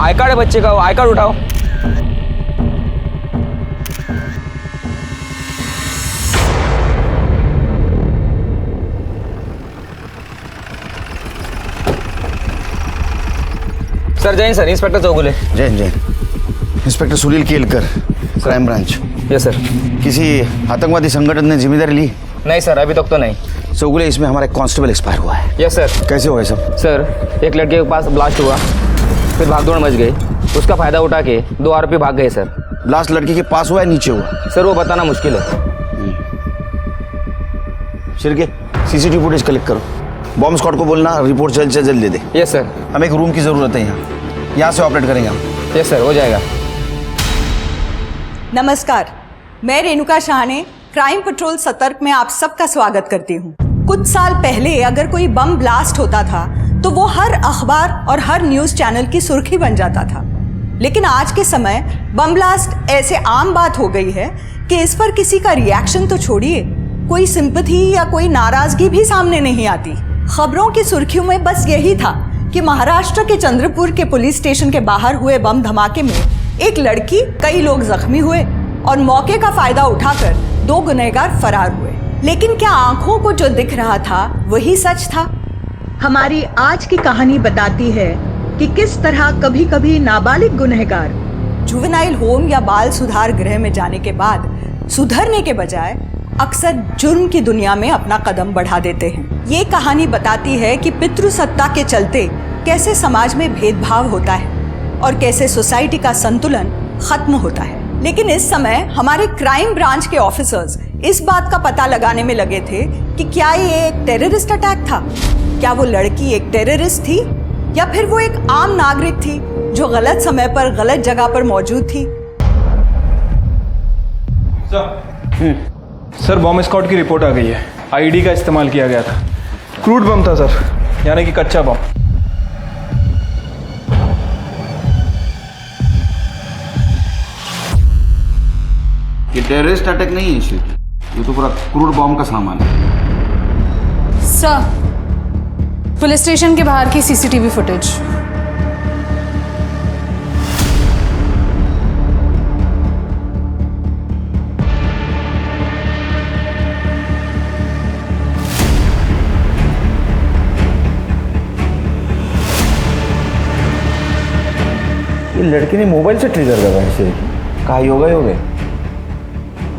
I card है बच्चे का, आई कार्ड उठाओ। Sir Jain sir, inspector Chougule. Jain Jain. Inspector Sunil Kelkar, crime branch. Yes sir. किसी आतंकवादी संगठन ने जिम्मेदारी ली? नहीं सर, अभी तक तो नहीं। चौगुले, इसमें हमारा एक कांस्टेबल एक्सपायर हुआ है। Yes sir. कैसे हुआ है सब? सर एक लड़के के पास ब्लास्ट हुआ, फिर भागदौड़ मच गई, उसका फायदा उठा के 2 आरोपी भाग गए सर। लास्ट लड़के के पास हुआ है नीचे हुआ? सर वो बताना मुश्किल है। शिरके, सीसीटीवी फुटेज कलेक्ट करो। बॉम्ब स्क्वाड को बोलना रिपोर्ट जल्द से जल्द दे दे। Yes sir. हमें एक रूम की जरूरत है यहाँ से ऑपरेट करेंगे हम। यस सर, हो जाएगा। नमस्कार, मैं रेणुका शाहने, क्राइम पेट्रोल सतर्क में आप सबका स्वागत करती हूँ। कुछ साल पहले अगर कोई बम ब्लास्ट होता था तो वो हर अखबार और हर न्यूज चैनल की सुर्खी बन जाता था, लेकिन आज के समय बम ब्लास्ट ऐसे आम बात हो गई है कि इस पर किसी का रिएक्शन तो छोड़िए, कोई सिंपैथी या कोई नाराजगी भी सामने नहीं आती। खबरों की सुर्खियों में बस यही था कि महाराष्ट्र के चंद्रपुर के पुलिस स्टेशन के बाहर हुए बम धमाके में एक लड़की, कई लोग जख्मी हुए और मौके का फायदा उठाकर 2 गुनहगार फरार हुए। लेकिन क्या आंखों को जो दिख रहा था वही सच था? हमारी आज की कहानी बताती है कि किस तरह कभी कभी नाबालिग गुनहगार जुवेनाइल होम या बाल सुधार गृह में जाने के बाद सुधरने के बजाय अक्सर जुर्म की दुनिया में अपना कदम बढ़ा देते हैं। ये कहानी बताती है कि पितृसत्ता के चलते कैसे समाज में भेदभाव होता है और कैसे सोसाइटी का संतुलन खत्म होता है। लेकिन इस समय हमारे क्राइम ब्रांच के ऑफिसर्स इस बात का पता लगाने में लगे थे कि क्या ये एक टेररिस्ट अटैक था, क्या वो लड़की एक टेररिस्ट थी या फिर वो एक आम नागरिक थी जो गलत समय पर गलत जगह पर मौजूद थी। सर बॉम्ब स्क्वाड की रिपोर्ट आ गई है। आईडी का इस्तेमाल किया गया था। क्रूड बम था सर, यानी कि कच्चा बम। ये टेररिस्ट अटैक नहीं है शिट, ये तो पूरा क्रूड बॉम्ब का सामान है। सर, पुलिस स्टेशन के बाहर की सीसीटीवी फुटेज। ये लड़की ने मोबाइल से ट्रिगर करा है इसे। कहा योगा योगे,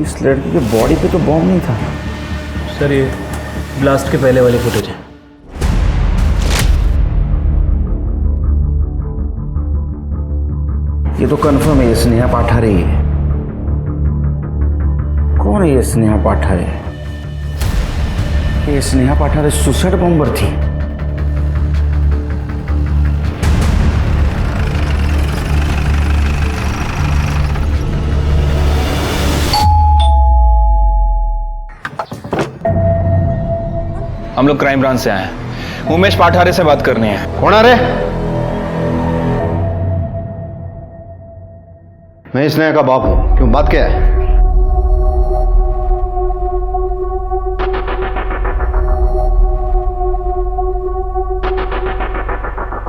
इस लड़की के बॉडी पे तो बॉम्ब नहीं था। सर ये ब्लास्ट के पहले वाली फुटेज है। ये तो कंफर्म है, ये स्नेहा पाठारे ही है। कौन है ये स्नेहा पाठारे? ये स्नेहा पाठारे सुसाइड बॉम्बर थी। हम लोग क्राइम ब्रांच से आए हैं, उमेश पाठारे से बात करनी है। कौन आ रहे? मैं स्नेहा का बाप हूं। क्यों, बात क्या है?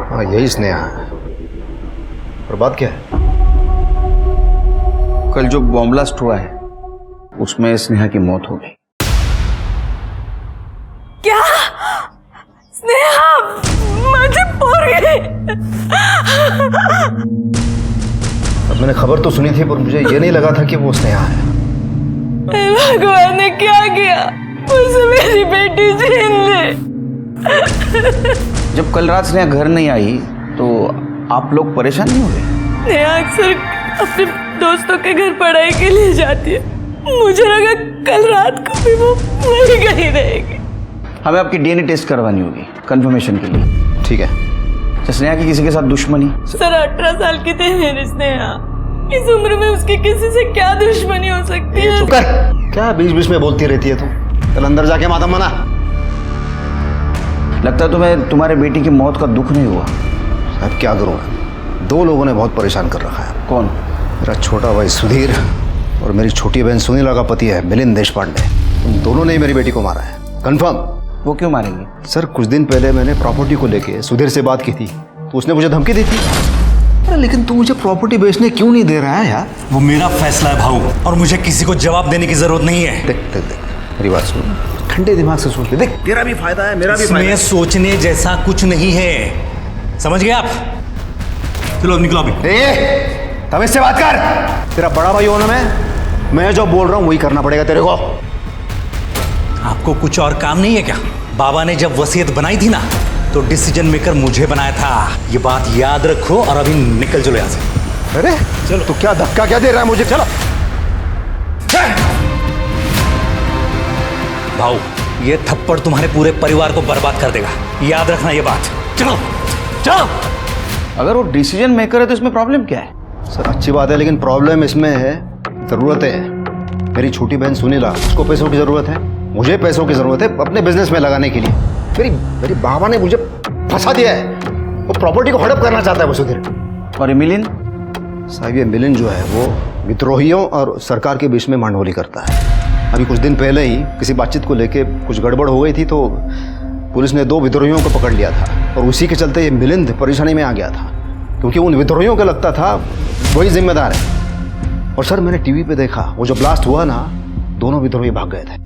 हाँ यही स्नेहा है। और बात क्या है? कल जो बॉम्ब ब्लास्ट हुआ है उसमें स्नेहा की मौत हो गई। क्या? स्नेहा मुझे पूर गई। अब मैंने खबर तो सुनी थी पर मुझे ये नहीं लगा था कि वो स्नेहा है। भगवान ने क्या किया, मुझसे मेरी बेटी छीन ली। जब कल रात स्नेहा घर नहीं आई तो आप लोग परेशान नहीं हुए? स्नेहा अक्सर अपने दोस्तों के घर पढ़ाई के लिए जाती है, मुझे लगा कल रात को भी वो वहीं कहीं रहेगी। हमें आपकी डीएनए टेस्ट करवानी होगी कंफर्मेशन के लिए। ठीक है। स्नेहा की किसी के साथ दुश्मनी? सर 18 साल की थी मेरी स्नेहा, इस उम्र में उसकी किसी से क्या दुश्मनी हो सकती है? चुप कर, क्या बीच बीच में बोलती रहती है तू? चल अंदर जाके मातम मना। लगता है तुम्हें तुम्हारे बेटी की मौत का दुख नहीं हुआ? अब क्या करूँ, 2 लोगों ने बहुत परेशान कर रखा है। कौन? मेरा छोटा भाई सुधीर और मेरी छोटी बहन सुनीला का पति है मिलिंद देशपांडे। उन दोनों ने ही मेरी बेटी को मारा है, कंफर्म। वो क्यों मारेंगे? सर कुछ दिन पहले मैंने प्रॉपर्टी को लेके सुधीर से बात की थी तो उसने मुझे धमकी दी थी अरे लेकिन तू मुझे प्रॉपर्टी बेचने क्यों नहीं दे रहा है यार? वो मेरा फैसला है भाऊ, और मुझे किसी को जवाब देने की जरूरत नहीं है। देख देख देख मेरी बात सुन, ठंडे दिमाग से सोच ले। देख तेरा भी फायदा है, मेरा भी फायदा इसमें है। सोचने जैसा कुछ नहीं है, समझ गए आप? चलो अब निकलो अभी। तमीज से बात कर। तेरा बड़ा भाई होना मैं जो बोल रहा हूँ वही करना पड़ेगा तेरे को। आपको कुछ और काम नहीं है क्या? बाबा ने जब वसीयत बनाई थी ना, तो डिसीजन मेकर मुझे बनाया था। ये बात याद रखो और अभी निकल चलो यहाँ से। अरे चलो, तू क्या धक्का क्या दे रहा है मुझे? चलो भाऊ, ये थप्पड़ तुम्हारे पूरे परिवार को बर्बाद कर देगा, याद रखना ये बात। चलो चलो। अगर वो डिसीजन मेकर है तो इसमें प्रॉब्लम क्या है? सर अच्छी बात है, लेकिन प्रॉब्लम इसमें है ज़रूरत है। मेरी छोटी बहन सुनीला, उसको पैसों की ज़रूरत है, मुझे पैसों की ज़रूरत है अपने बिजनेस में लगाने के लिए। मेरी बाबा ने मुझे फंसा दिया है, वो प्रॉपर्टी को हड़प करना चाहता है वसुधीर। और मिलिन? साहब ये मिलिन जो है वो विद्रोहियों और सरकार के बीच में मांडोली करता है। अभी कुछ दिन पहले ही किसी बातचीत को लेके कुछ गड़बड़ हो गई थी, तो पुलिस ने 2 विद्रोहियों को पकड़ लिया था, और उसी के चलते ये मिलिंद परेशानी में आ गया था, क्योंकि उन विद्रोहियों को लगता था वही जिम्मेदार है। और सर मैंने टीवी पे देखा, वो जो ब्लास्ट हुआ ना, दोनों विद्रोही भाग गए थे।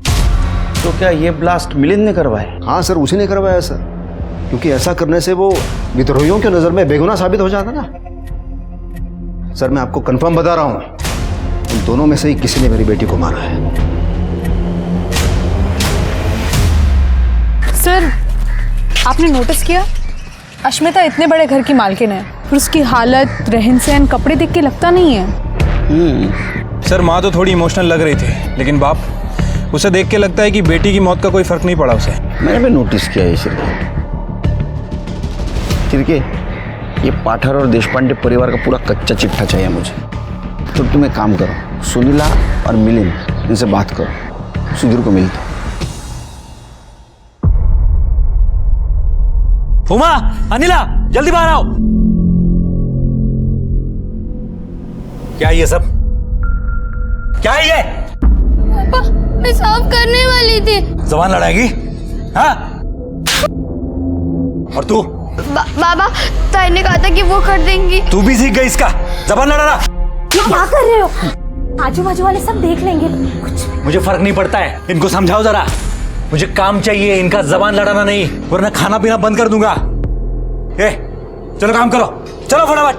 तो क्या ये ब्लास्ट मिलिंद ने करवाया? हाँ सर, उसी ने करवाया सर, क्योंकि ऐसा करने से वो विद्रोहियों की नज़र में बेगुनाह साबित हो जाता ना। सर मैं आपको कंफर्म बता रहा हूँ, उन दोनों में से ही किसी ने मेरी बेटी को मारा है। सर, आपने नोटिस किया, अश्मिता इतने बड़े घर की मालकिन है, फिर उसकी हालत, रहन सहन, कपड़े देख के लगता नहीं है। सर माँ तो थोड़ी इमोशनल लग रही थी, लेकिन बाप, उसे देख के लगता है कि बेटी की मौत का कोई फर्क नहीं पड़ा उसे। मैंने भी नोटिस किया ये चिरके, ये पाठर और देशपांडे परिवार का पूरा कच्चा चिट्ठा चाहिए मुझे। तो तुम एक काम करो, सुनीला और मिलिंद इनसे बात करो, सुधीर को मिलता। उमा, अनिला, जल्दी बाहर आओ। क्या है ये सब? क्या है ये? पापा, मैं साफ करने वाली थी। जबान लड़ाएगी? हाँ? और तू? बाबा, ताई ने कहा था कि वो कर देंगी। तू भी सीख गई इसका, जबान लड़ाना। ये क्या कर रहे हो? आजू बाजू वाले सब देख लेंगे कुछ। मुझे फर्क नहीं पड़ता है, इनको समझाओ जरा। मुझे काम चाहिए, इनका जबान लड़ाना नहीं, वरना खाना पीना बंद कर दूंगा। चलो काम करो, चलो फटाफट।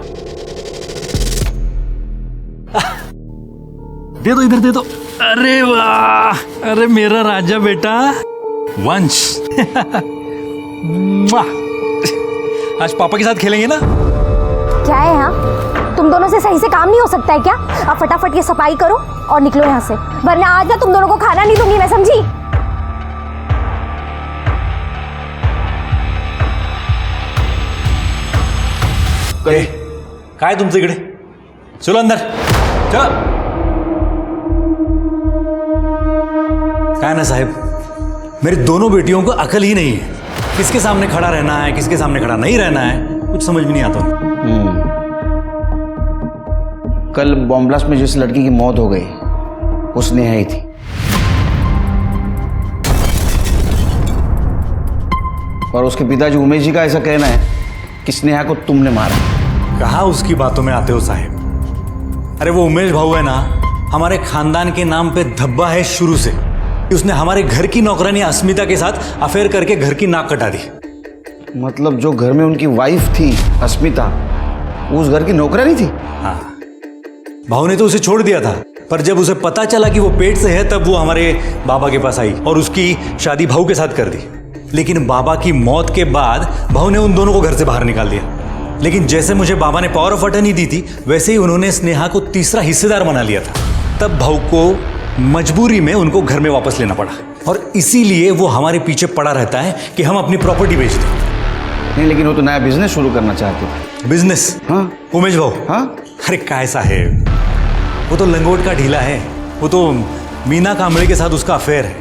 दे दो, इधर दे दो। अरे वाह, अरे मेरा राजा बेटा वंश। आज पापा के साथ खेलेंगे ना? क्या है यहाँ? तुम दोनों से सही से काम नहीं हो सकता है क्या? अब फटाफट ये सफाई करो और निकलो यहाँ से, वरना आज ना तुम दोनों को खाना नहीं दूंगी मैं, समझी? काय तुमचं इकडे? चलो अंदर, चलो। काय ना साहब, मेरी दोनों बेटियों को अकल ही नहीं है, किसके सामने खड़ा रहना है, किसके सामने खड़ा नहीं रहना है, कुछ समझ में नहीं आता। कल बॉम्ब ब्लास्ट में जिस लड़की की मौत हो गई, वो स्नेहा ही थी। और उसके पिताजी उमेश जी का ऐसा कहना है कि स्नेहा को तुमने मारा। कहाँ उसकी बातों में आते हो साहब? अरे वो उमेश भाऊ है ना, हमारे खानदान के नाम पे धब्बा है शुरू से। उसने हमारे घर की नौकरानी अस्मिता के साथ अफेयर करके घर की नाक कटा दी। मतलब जो घर में उनकी वाइफ थी अस्मिता, उस घर की नौकरानी थी? हाँ, भाऊ ने तो उसे छोड़ दिया था, पर जब उसे पता चला कि वो पेट से है, तब वो हमारे बाबा के पास आई और उसकी शादी भाऊ के साथ कर दी। लेकिन बाबा की मौत के बाद भाऊ ने उन दोनों को घर से बाहर निकाल दिया। लेकिन जैसे मुझे बाबा ने पावर ऑफ अटर्नी दी थी, वैसे ही उन्होंने स्नेहा को तीसरा हिस्सेदार बना लिया था। तब भाऊ को मजबूरी में उनको घर में वापस लेना पड़ा, और इसीलिए वो हमारे पीछे पड़ा रहता है कि हम अपनी प्रॉपर्टी बेच दें। नहीं, लेकिन वो तो नया बिजनेस शुरू करना चाहते थे। बिजनेस? हाँ उमेश भाऊ? हाँ। अरे काय साहेब, वो तो लंगोट का ढीला है, वो तो मीना कांबळे के साथ उसका अफेयर है।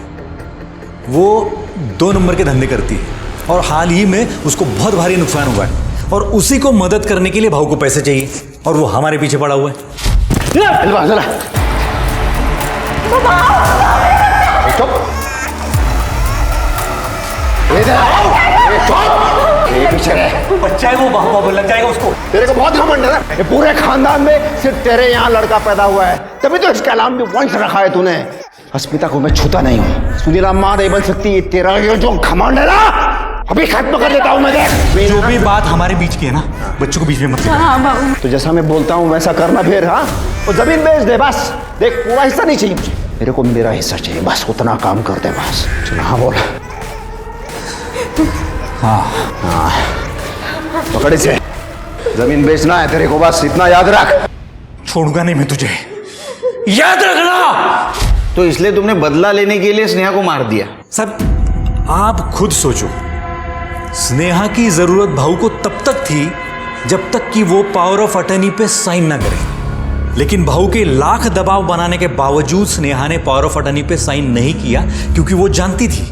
वो 2 नंबर के धंधे करती है, और हाल ही में उसको बहुत भारी नुकसान हुआ है, और उसी को मदद करने के लिए भाऊ को पैसे चाहिए, और वो हमारे पीछे पड़ा हुआ है। पीछे रहे। बच्चा है वो, बाबा लग जाएगा उसको। तेरे को बहुत घमंड है ना, ये पूरे खानदान में सिर्फ तेरे यहाँ लड़का पैदा हुआ है, तभी तो इसका नाम भी वंश रखा है तूने। अस्मिता को मैं छूता नहीं हूँ, सुनीला माँ नहीं बन सकती। तेरा ये जो घमंड है ना, अभी खत्म कर देता हूँ मैं। देख जो भी बात हमारे बीच की है ना, बच्चों को बीच में मत लेना। तो जैसा मैं बोलता हूँ वैसा करना फिर। हाँ, वो जमीन बेच दे बस। देख, पूरा हिस्सा नहीं चाहिए मुझे, मेरे को मेरा हिस्सा चाहिए बस, उतना काम कर दे बस। चलो हाँ बोल। हाँ पकड़ इसे, जमीन बेचना है तेरे को, बस इतना याद रख। छोड़ूंगा नहीं मैं तुझे, याद रखना। तो इसलिए तुमने बदला लेने के लिए स्नेहा को मार दिया? सर आप खुद सोचो, स्नेहा की जरूरत भाऊ को तब तक थी जब तक कि वो पावर ऑफ अटर्नी पे साइन ना करे। लेकिन भाऊ के लाख दबाव बनाने के बावजूद स्नेहा ने पावर ऑफ अटर्नी पे साइन नहीं किया, क्योंकि वो जानती थी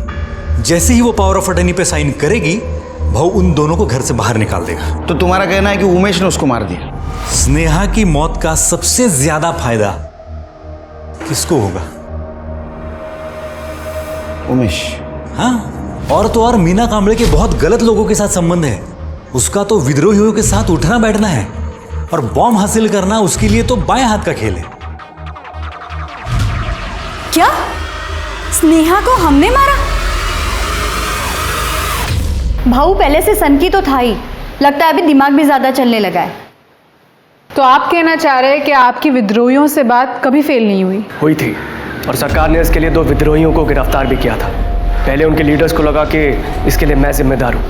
जैसे ही वो पावर ऑफ अटर्नी पे साइन करेगी, भाऊ उन दोनों को घर से बाहर निकाल देगा। तो तुम्हारा कहना है कि उमेश ने उसको मार दिया? स्नेहा की मौत का सबसे ज्यादा फायदा किसको होगा? उमेश। हाँ, और तो और मीना कांबळे के बहुत गलत लोगों के साथ संबंध है। उसका तो विद्रोहियों के साथ उठना बैठना है, और बॉम्ब हासिल करना उसके लिए तो बाएं हाथ का खेल है। क्या स्नेहा को हमने मारा? भाऊ पहले से सनकी तो था ही, लगता है अभी दिमाग भी ज्यादा चलने लगा है। तो आप कहना चाह रहे हैं कि आपकी विद्रोहियों से बात कभी फेल नहीं हुई? हुई थी, और सरकार ने इसके लिए 2 विद्रोहियों को गिरफ्तार भी किया था। पहले उनके लीडर्स को लगा कि इसके लिए मैं जिम्मेदार हूँ,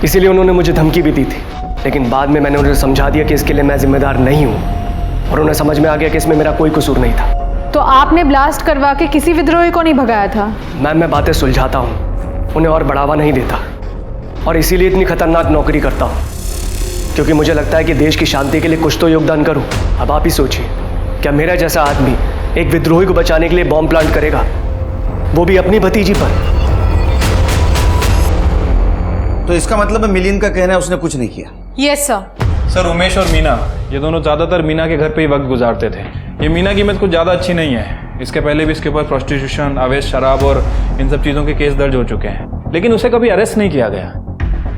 इसीलिए उन्होंने मुझे धमकी भी दी थी। लेकिन बाद में मैंने उन्हें समझा दिया कि इसके लिए मैं जिम्मेदार नहीं हूँ, और उन्हें समझ में आ गया कि इसमें मेरा कोई कसूर नहीं था। तो आपने ब्लास्ट करवा के किसी विद्रोही को नहीं भगाया था? मैम, मैं बातें सुलझाता हूँ, उन्हें और बढ़ावा नहीं देता, और इसीलिए इतनी खतरनाक नौकरी करता हूँ, क्योंकि मुझे लगता है कि देश की शांति के लिए कुछ तो योगदान करूँ। अब आप ही सोचिए, क्या मेरा जैसा आदमी एक विद्रोही को बचाने के लिए बॉम्ब प्लांट करेगा, वो भी अपनी भतीजी पर? तो इसका मतलब है मिलिंद का कहना है उसने कुछ नहीं किया? Yes sir. सर उमेश और मीना, ये दोनों ज़्यादातर मीना के घर पे ही वक्त गुजारते थे। ये मीना की इमेज कुछ ज़्यादा अच्छी नहीं है। इसके पहले भी इसके ऊपर प्रोस्टिट्यूशन, अवैध शराब और इन सब चीज़ों के केस दर्ज हो चुके हैं, लेकिन उसे कभी अरेस्ट नहीं किया गया।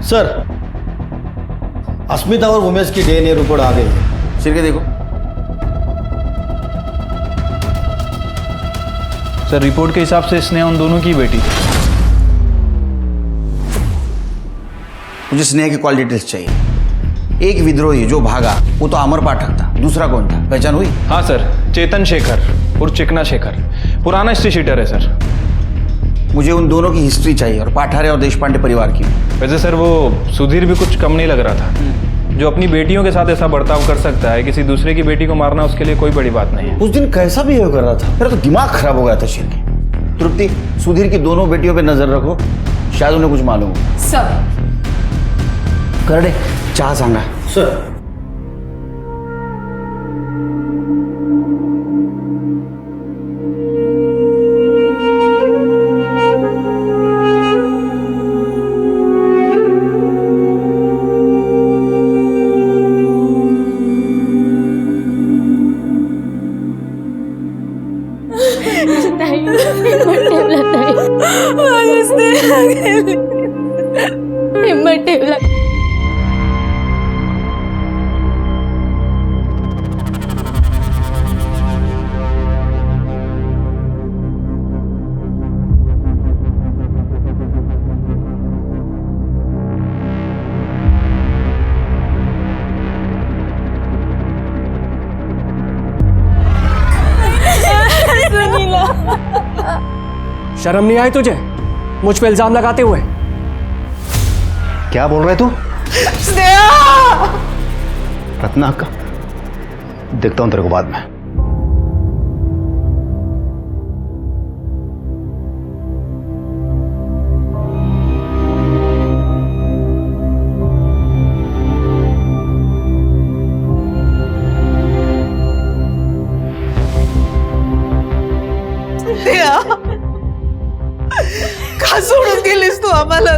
सर, अस्मिता और उमेश की डीएनए रिपोर्ट आ गई है। सिर देखो। सर रिपोर्ट के हिसाब से स्नेहा उन दोनों की बेटी थी। मुझे स्नेहा की कॉल डिटेल्स चाहिए। एक विद्रोही जो भागा वो तो अमर पाठक था, दूसरा कौन था, पहचान हुई? हाँ सर, चेतन शेखर और चिकना शेखर, पुराना हिस्ट्री शीटर है सर। मुझे उन दोनों की हिस्ट्री चाहिए, और पाठारे और देशपांडे परिवार की। वैसे सर वो सुधीर भी कुछ कम नहीं लग रहा था। जो अपनी बेटियों के साथ ऐसा बर्ताव कर सकता है, किसी दूसरे की बेटी को मारना उसके लिए कोई बड़ी बात नहीं है। उस दिन कैसा बिहेव कर रहा था, मेरा तो दिमाग खराब हो गया था शेर के। तृप्ति, सुधीर की दोनों बेटियों पे नजर रखो, शायद उन्हें कुछ मालूम हो। सर। करडे, चहा सांगा। सर, शर्म नहीं आई तुझे मुझ पे इल्जाम लगाते हुए? क्या बोल रहे तू? रत्ना का देखता हूं तेरे को बाद में। का सोडून गेलीस तू आम्हाला?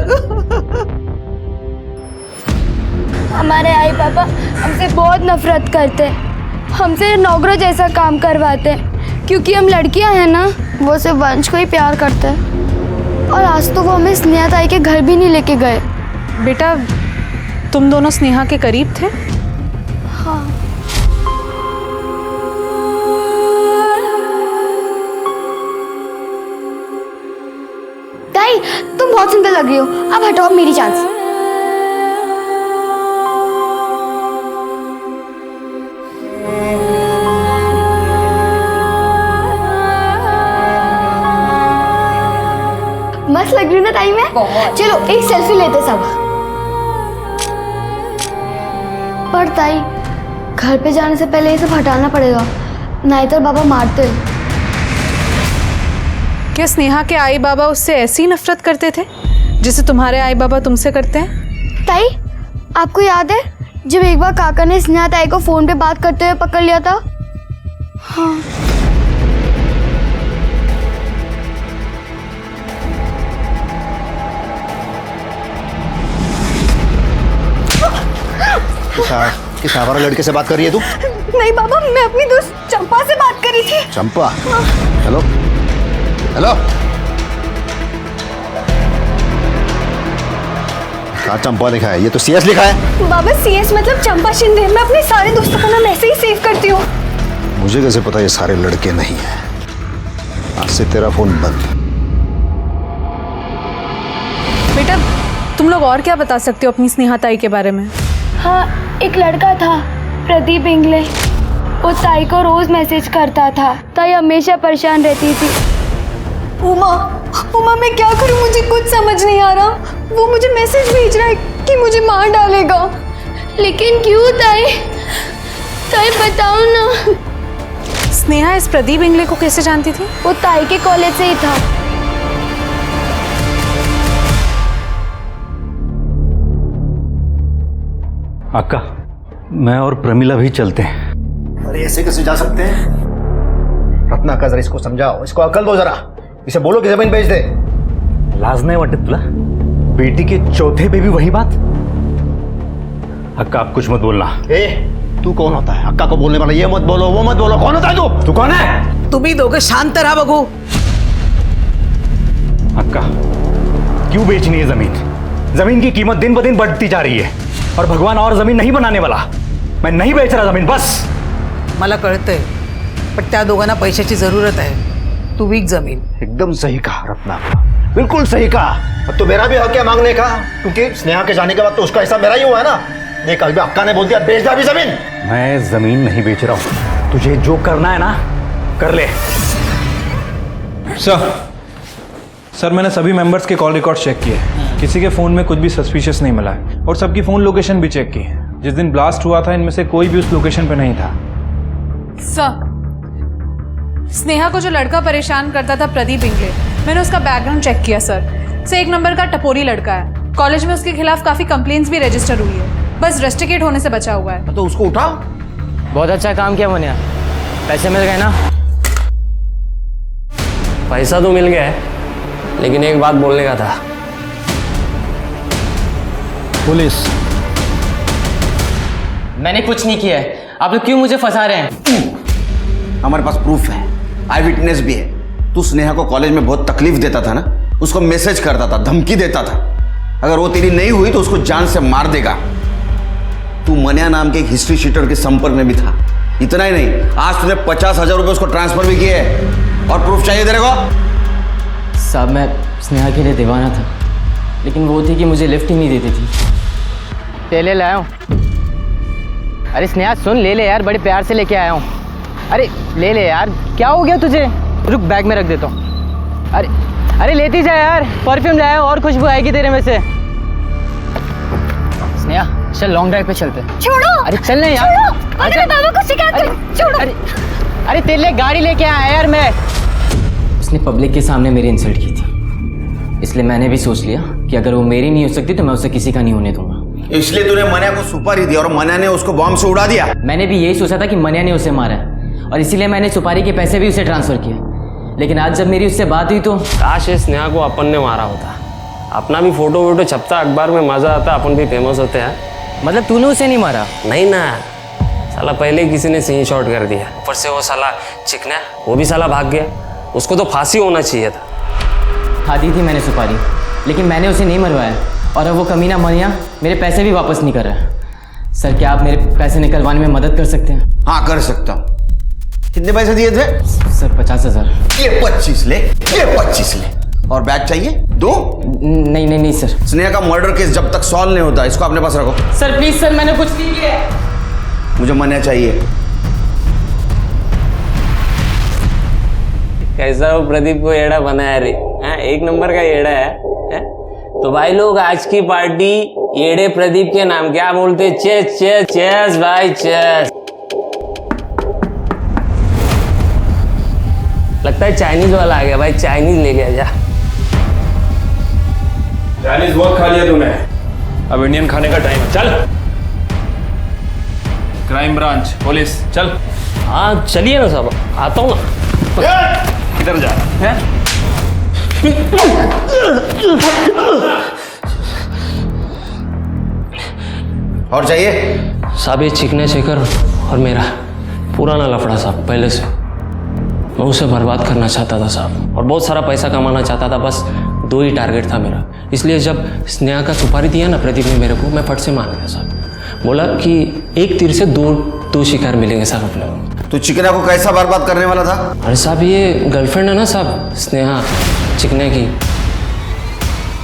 हमारे आई पापा हमसे बहुत नफरत करते हैं, हमसे नौकरों जैसा काम करवाते हैं, क्योंकि हम लड़कियां हैं ना, वो सिर्फ वंश को ही प्यार करते हैं। और आज तो वो हमें स्नेहा ताई के घर भी नहीं लेके गए। बेटा तुम दोनों स्नेहा के करीब थे? हाँ। ताई, तुम बहुत सुंदर लग रही हो, अब हटाओ मेरी चांस। मस्त लग रही हूँ ना ताई मैं? चलो एक सेल्फी लेते सब। पर ताई, घर पे जाने से पहले ये सब हटाना पड़ेगा, नहीं तो बाबा मारते। क्या स्नेहा के आई बाबा उससे ऐसी नफरत करते थे जिसे तुम्हारे आई बाबा तुमसे करते हैं? ताई, आपको याद है जब एक बार काका ने स्नेहा ताई को फोन पे बात करते हुए पकड़ लिया था? हाँ। किस आवारा लड़के से बात कर रही है तू? नहीं बाबा, मैं अपनी दोस्त चंपा से बात करी थी। चंपा? हेलो हेलो, कहाँ चंपा लिखा है? ये तो सीएस लिखा है। बाबा सीएस मतलब चंपा शिंदे। मैं अपने सारे दोस्तों का नाम ऐसे ही सेव करती हूँ। मुझे कैसे पता ये सारे लड़के नहीं है? आज से तेरा फोन बंद। बेटा, तुम लोग और क्या बता सकते हो अपनी स्नेहा ताई के बारे में? हाँ, एक लड़का था प्रदीप इंगले, वो ताई को रोज मैसेज करता था। ताई हमेशा परेशान रहती थी। उमा मैं क्या करूं, मुझे कुछ समझ नहीं आ रहा। वो मुझे मैसेज भेज रहा है कि मुझे मार डालेगा। लेकिन क्यों ताई? ताई बताओ ना। स्नेहा इस प्रदीप इंगले को कैसे जानती थी? वो ताई के कॉलेज से ही था। अक्का, मैं और प्रमिला भी चलते हैं। अरे ऐसे कैसे जा सकते हैं? रत्ना का जरा इसको समझाओ, इसको अकल दो जरा। इसे बोलो कि जमीन बेच दे। लाज नहीं वाटत तुला? बेटी के चौथे पे भी वही बात? अक्का, आप कुछ मत बोलना। ए, तू कौन होता है अक्का को बोलने वाला? ये मत बोलो, वो मत बोलो। कौन होता है तू? तू कौन है? तुम्ही दोघं शांत रहा बघू। अक्का, क्यों बेचनी है जमीन? जमीन की कीमत दिन ब दिन बढ़ती जा रही है और भगवान और जमीन नहीं बनाने वाला। मैं नहीं बेच रहा जमीन, बस। मला कळतंय, पण त्या दोघांना पैशाची जरूरत आहे। तू विक जमीन। एकदम सही कहा रत्ना, बिल्कुल सही कहा। अब तो मेरा भी हक है मांगने का, क्योंकि स्नेहा के जाने के बाद तो उसका हिस्सा मेरा ही हुआ है ना। देख, अभी अक्का ने बोल दिया बेच दे अभी जमीन। मैं जमीन नहीं बेच रहा हूं। तुझे जो करना है ना, कर ले। सर, मैंने सभी मेंबर्स के कॉल रिकॉर्ड चेक किए। किसी के फ़ोन में कुछ भी सस्पिशियस नहीं मिला है और सबकी फ़ोन लोकेशन भी चेक की। जिस दिन ब्लास्ट हुआ था इनमें से कोई भी उस लोकेशन पे नहीं था। सर, स्नेहा को जो लड़का परेशान करता था प्रदीप इंगले, मैंने उसका बैकग्राउंड चेक किया सर। से एक नंबर का टपोरी लड़का है। कॉलेज में उसके खिलाफ काफ़ी कंप्लेंट्स भी रजिस्टर हुई है, बस रस्टिकेट होने से बचा हुआ है। तो उसको उठाओ। बहुत अच्छा काम किया मुनिया, पैसे मिल गए ना? पैसा तो मिल गया है, लेकिन एक बात बोलने का था। पुलिस। मैंने कुछ नहीं किया है, आप लोग क्यों मुझे फंसा रहे हैं? हमारे पास प्रूफ है, आई विटनेस भी है। तू स्नेहा को कॉलेज में बहुत तकलीफ देता था ना, उसको मैसेज करता था, धमकी देता था। अगर वो तेरी नहीं हुई तो उसको जान से मार देगा। तू मनिया नाम के एक हिस्ट्री शीटर के संपर्क में भी था। इतना ही नहीं, आज तूने 50,000 रुपये उसको ट्रांसफर भी किए हैं। और प्रूफ चाहिए तेरे को? साहब, मैं स्नेहा के लिए दीवाना था, लेकिन वो थी कि मुझे लिफ्ट ही नहीं देती थी। तेले लाया हूँ। अरे स्नेहा सुन, ले ले यार, बड़े प्यार से लेके आया हूँ। अरे ले ले यार, क्या हो गया तुझे? रुक, बैग में रख देता हूँ। अरे लेती जा यार, परफ्यूम लाया और खुशबू आएगी तेरे में से। स्नेहा चल, लॉन्ग ड्राइव पे चलते। छोड़ो। अरे चल ना यार। अरे मैं बाबा को शिकायत करूं। छोड़ो। अरे तेरे लिए गाड़ी लेके आया यार मैं। उसने पब्लिक के सामने मेरी इंसल्ट की थी, इसलिए मैंने भी सोच लिया कि अगर वो मेरी नहीं हो सकती तो मैं उसे किसी का नहीं होने दूंगा। इसलिए तूने मनिया को सुपारी दी और मनिया ने उसको बॉम्ब से उड़ा दिया। मैंने भी यही सोचा था कि मनिया ने उसे मारा है और इसीलिए मैंने सुपारी के पैसे भी उसे ट्रांसफर किए। लेकिन आज जब मेरी उससे बात हुई तो काश ये स्नेहा को अपन ने मारा होता, अपना भी फोटो वोटो छपता, अखबार में मजा आता, अपन भी फेमस होते हैं। मतलब तूने उसे नहीं मारा? नहीं ना साला, पहले किसी ने सीन शॉट कर दिया, ऊपर से वो साला चिकना, वो भी साला भाग गया। उसको तो फांसी होना चाहिए था। हाँ दी थी मैंने सुपारी, लेकिन मैंने उसे नहीं मरवाया। और अब वो कमीना मनिया मेरे पैसे भी वापस नहीं कर रहा है। सर क्या आप मेरे पैसे निकलवाने में मदद कर सकते हैं? हाँ कर सकता हूँ। कितने पैसे दिए थे? सर 50,000। ये 25 ले, ये 25 ले। और बैग चाहिए 2? नहीं नहीं नहीं सर। स्नेहा का मर्डर केस जब तक सॉल्व नहीं होता इसको अपने पास रखो। सर प्लीज सर, मैंने कुछ नहीं किया। मुझे मनिया चाहिए। कैसा वो प्रदीप को एड़ा बनाया रे? हाँ, एक नंबर का एड़ा है? तो भाई लोग आज की पार्टी एड़े प्रदीप के नाम क्या बोलते? चेस चेस चेस भाई चेस। लगता है चाइनीज वाला आ गया भाई, चाइनीज ले गया जा। चाइनीज बहुत खा लिया तूने, अब इंडियन खाने का टाइम है। चल क्राइम ब्रांच पुलिस चल। हाँ चलिए ना साहब, आता हूँ ना। किधर जा रहा है? और चाहिए? साहब ये चिकने शेखर और मेरा पुराना लफड़ा साहब, पहले से मैं उसे बर्बाद करना चाहता था साहब, और बहुत सारा पैसा कमाना चाहता था। बस 2 ही टारगेट था मेरा। इसलिए जब स्नेहा का सुपारी दिया ना प्रदीप ने मेरे को, मैं फट से मान गया साहब। बोला कि एक तीर से दो शिकार मिलेंगे साहब अपने को। तो चिकना को कैसा बर्बाद करने वाला था? अरे साहब ये गर्लफ्रेंड है ना साहब स्नेहा चिकने की,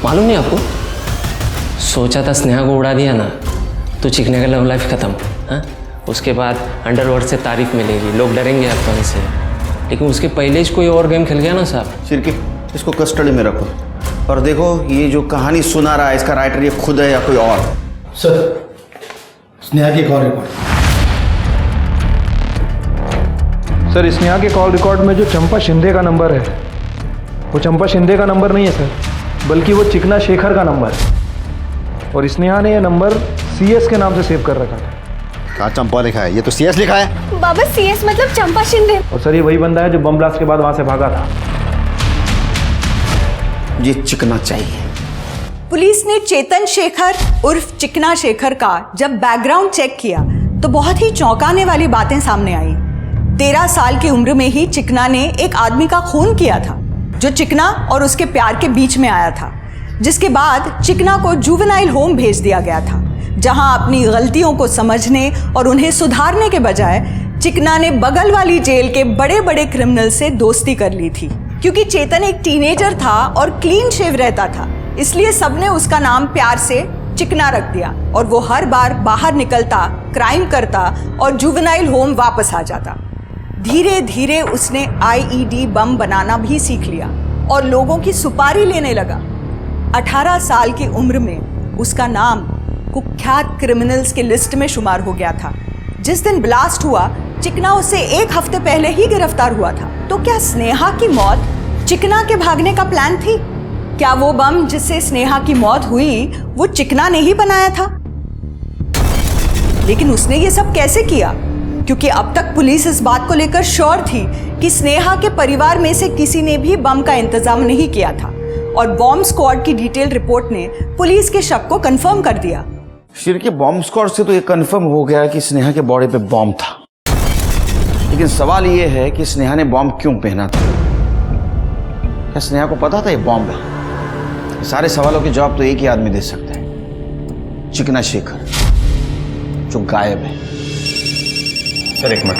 मालूम नहीं आपको? सोचा था स्नेहा को उड़ा दिया ना तो चिकने का लव लाइफ खत्म। हाँ, उसके बाद अंडरवर्ल्ड से तारीफ मिलेगी, लोग डरेंगे अपन से। लेकिन उसके पहले ही कोई और गेम खेल गया ना साहब। सिरकी इसको कस्टडी में रखो और देखो ये जो कहानी सुना रहा है इसका राइटर ये खुद है या कोई और। सर स्नेहा की कॉल रिकॉर्ड। सर स्नेहा के कॉल रिकॉर्ड में जो चंपा शिंदे का नंबर है वो चंपा शिंदे का नंबर नहीं है सर, बल्कि वो चिकना शेखर का नंबर है। और स्नेहा ने ये नंबर CS के नाम से सेव कर रखा था। कहाँ चंपा लिखा है? ये तो CS लिखा है। बाबा CS मतलब चंपा शिंदे। और सर ये वही बंदा है जो बम ब्लास्ट के बाद वहां से भागा था। ये चिकना चाहिए। पुलिस ने चेतन शेखर उर्फ चिकना शेखर का जब बैकग्राउंड चेक किया तो बहुत ही चौंकाने वाली बातें सामने आई। 13 साल की उम्र में ही चिकना ने एक आदमी का खून किया था जो चिकना और उसके प्यार के बीच में आया था, जिसके बाद चिकना को जुवेनाइल होम भेज दिया गया था, जहां अपनी गलतियों को समझने और उन्हें सुधारने के बजाय चिकना ने बगल वाली जेल के बड़े बड़े क्रिमिनल से दोस्ती कर ली थी। क्योंकि चेतन एक टीनेजर था और क्लीन शेव रहता था, इसलिए सबने उसका नाम प्यार से चिकना रख दिया और वो हर बार बाहर निकलता, क्राइम करता और जुवेनाइल होम वापस आ जाता। धीरे धीरे उसने IED बम बनाना भी सीख लिया और लोगों की सुपारी लेने लगा। 18 साल की उम्र में उसका नाम कुख्यात क्रिमिनल्स के लिस्ट में शुमार हो गया था। जिस दिन ब्लास्ट हुआ चिकना उससे 1 हफ्ते पहले ही गिरफ्तार हुआ था। तो क्या स्नेहा की मौत चिकना के भागने का प्लान थी? क्या वो बम जिससे स्नेहा की मौत हुई वो चिकना ने ही बनाया था? लेकिन उसने ये सब कैसे किया? क्योंकि अब तक पुलिस इस बात को लेकर श्योर थी कि स्नेहा के परिवार में से किसी ने भी बम का इंतजाम नहीं किया था, और बॉम्ब स्क्वाड की डिटेल रिपोर्ट ने पुलिस के शक को कंफर्म कर दिया। शिर के बॉम्ब स्क्वाड से तो ये कंफर्म हो गया कि स्नेहा के बॉडी पे बॉम्ब था, लेकिन सवाल ये है कि स्नेहा ने बॉम्ब क्यों पहना था? क्या स्नेहा को पता था ये बॉम्ब है? सारे सवालों के जवाब तो एक ही आदमी दे सकता है, चिकना शेखर, जो गायब है। Sir 1 minute.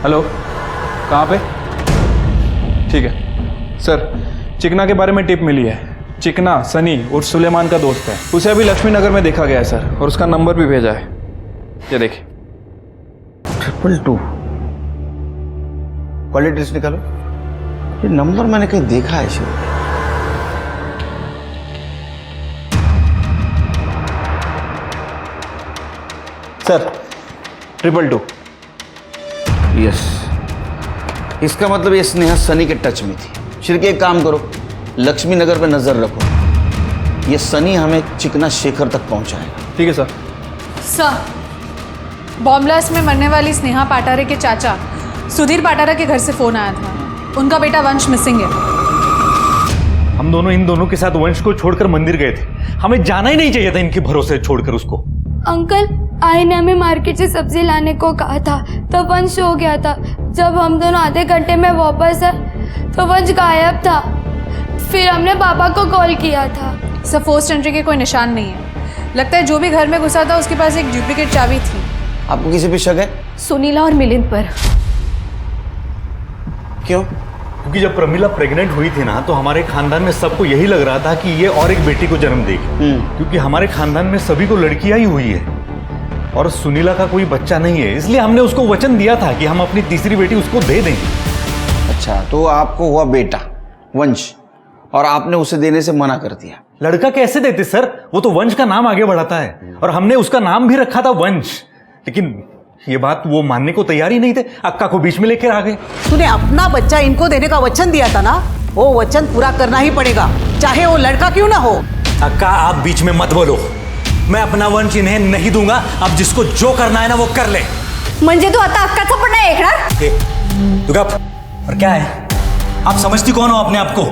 हेलो, कहाँ पे? ठीक है सर, चिकना के बारे में टिप मिली है। चिकना सनी उर्फ सुलेमान का दोस्त है, उसे अभी लक्ष्मी नगर में देखा गया है सर, और उसका नंबर भी भेजा है। ये देखिए 222 क्वालिटी लिस्ट निकालो। ये नंबर मैंने कहीं देखा है शायद। सर 222। यस, इसका मतलब ये स्नेहा सनी के टच में थी। शिरके एक काम करो, लक्ष्मी नगर पे नजर रखो, ये सनी हमें चिकना शेखर तक पहुंचाएगा। ठीक है सर। सर बॉम्ब ब्लास्ट में मरने वाली स्नेहा पाटारे के चाचा सुधीर पाटारा के घर से फोन आया था, उनका बेटा वंश मिसिंग है। हम दोनों इन दोनों के साथ वंश को छोड़कर मंदिर गए थे, हमें जाना ही नहीं चाहिए था इनके भरोसे छोड़कर उसको। अंकल आई ने हमें मार्केट से सब्जी लाने को कहा था, तो वंश हो गया था। जब हम दोनों आधे घंटे में वापस आए तो वंश गायब था। फिर हमने पापा को कॉल किया था। सर फोर्स्ड एंट्री के कोई निशान नहीं है। लगता है जो भी घर में घुसा था उसके पास एक डुप्लीकेट चाबी थी। आपको किसी पे शक है? सुनीला और मिलिंद पर। क्यों? क्योंकि जब प्रमिला प्रेग्नेंट हुई थी ना, तो हमारे खानदान में सबको यही लग रहा था कि ये और एक बेटी को जन्म देगी, क्योंकि हमारे खानदान में सभी को लड़कियां ही हुई है और सुनीला का कोई बच्चा नहीं है। इसलिए हमने उसको वचन दिया था कि हम अपनी तीसरी बेटी उसको दे देंगे। अच्छा, तो आपको हुआ बेटा वंश और आपने उसे देने से मना कर दिया। लड़का कैसे देते सर? वो तो वंश का नाम आगे बढ़ाता है और हमने उसका नाम भी रखा था वंश। लेकिन ये बात वो मानने को तैयार ही नहीं थे, अक्का को बीच में लेकर आ गए। तूने अपना बच्चा इनको देने का वचन दिया था ना, वो वचन पूरा करना ही पड़ेगा, चाहे वो लड़का क्यों ना हो। अक्का आप बीच में मत बोलो, मैं अपना वंश इन्हें नहीं दूंगा। अब जिसको जो करना है ना वो कर ले। म्हणजे तू आता अक्काचा पण नाही ऐकणार? तू गप। और क्या है, आप समझती कौन हो अपने आप को?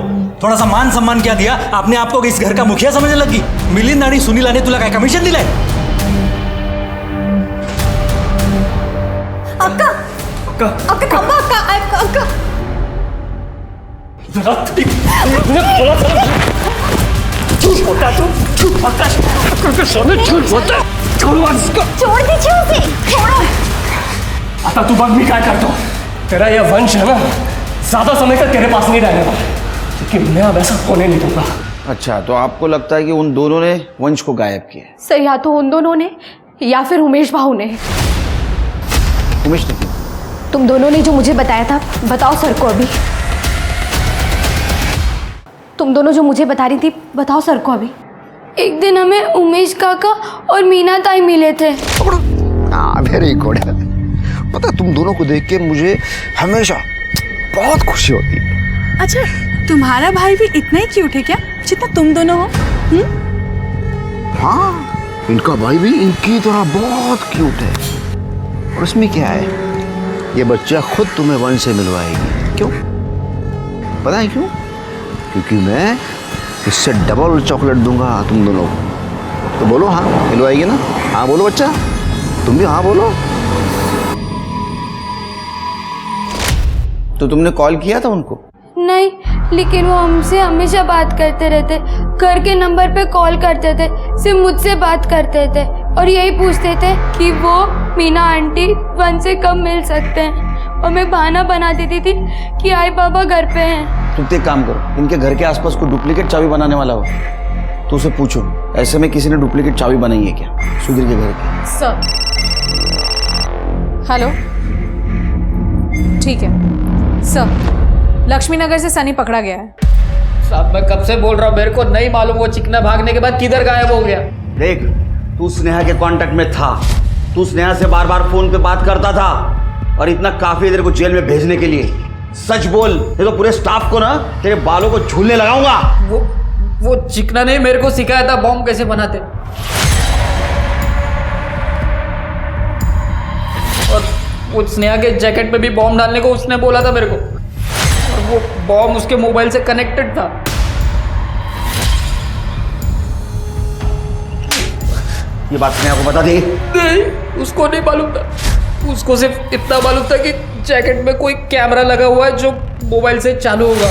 थोड़ा सा मान सम्मान क्या दिया आपने आपको इस घर का मुखिया समझने लगी? मिलिंद आणि सुनीला ने तुला काय कमिशन दिलंय? अक्का अक्का अक्का थांबा अक्का अक्का छोड़ दीजिए उसे, छोड़ो। आता तू बग मी काय करतो? तेरा यह वंश है ना, ज्यादा समय तक तेरे पास नहीं रहने वाला, लेकिन मैं अब ऐसा होने नहीं दूंगा। अच्छा, तो आपको लगता है कि उन दोनों ने वंश को गायब किया? सर या तो उन दोनों ने या फिर उमेश भाऊ ने। उमेश ने? तुम दोनों ने जो मुझे बताया था, बताओ सर को अभी। तुम दोनों जो मुझे बता रही थी, बताओ सर को अभी। एक दिन हमें उमेश काका और मीना ताई मिले थे। हाँ, वेरी गुड। पता तुम दोनों को देख के मुझे हमेशा बहुत खुशी होती है। अच्छा, तुम्हारा भाई भी इतना ही क्यूट है क्या जितना तुम दोनों हो? हाँ, इनका भाई भी इनकी तरह बहुत क्यूट है। और इसमें क्या है, ये बच्चा खुद तुम्हें वंश से मिलवाएगी। क्यों पता है क्यों? क्योंकि मैं इससे डबल चॉकलेट दूंगा तुम दोनों को। तो बोलो हाँ, मिलवाएगी ना? हाँ बोलो बच्चा, तुम भी हाँ बोलो। तो तुमने कॉल किया था उनको? नहीं, लेकिन वो हमसे हमेशा बात करते रहते, घर के नंबर पे कॉल करते थे, सिर्फ मुझसे बात करते थे और यही पूछते थे कि वो मीना आंटी वंश से कब मिल सकते हैं। और मैं बहाना बना देती थी कि आई बाबा घर पे हैं। तुम एक काम करो, इनके घर के आसपास कोई डुप्लीकेट चाबी बनाने वाला हो तो उसे पूछो, ऐसे में किसी ने डुप्लीकेट चाबी बनाई है क्या सुधीर के घर की? सर हेलो, ठीक है सर, लक्ष्मी नगर से सनी पकड़ा गया है। साहब मैं कब से बोल रहा हूँ, मेरे को नहीं मालूम वो चिकना भागने के बाद किधर गायब हो गया। देख, तू स्नेहा के कांटेक्ट में था, तू स्नेहा से बार बार फोन पे बात करता था और इतना काफी देर को जेल में भेजने के लिए। सच बोल, नहीं तो पूरे स्टाफ को ना तेरे बालों को झूलने लगाऊंगा। वो चिकना ने मेरे को सिखाया था बॉम्ब कैसे बनाते, और वो स्नेहा के जैकेट पे भी बॉम्ब डालने को उसने बोला था मेरे को, और वो बॉम्ब उसके मोबाइल से कनेक्टेड था। ये बात स्नेहा को बता दी? नहीं, उसको नहीं मालूम था। उसको सिर्फ इतना मालूम था कि जैकेट में कोई कैमरा लगा हुआ है जो मोबाइल से चालू होगा।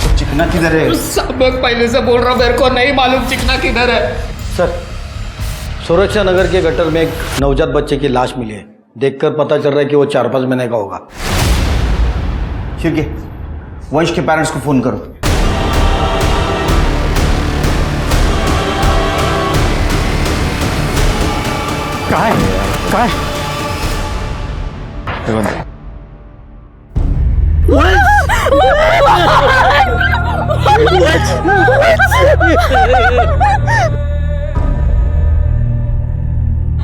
तो चिकना किधर है? सब पहले से बोल रहा हूँ, मेरे को नहीं मालूम चिकना किधर है। सर, सुरक्षा नगर के गटर में एक नवजात बच्चे की लाश मिली है। देखकर पता चल रहा है कि वो 4-5 महीने का होगा। ठीक है, वंश के पेरेंट्स को फोन करो। कहाँ है? कहाँ है?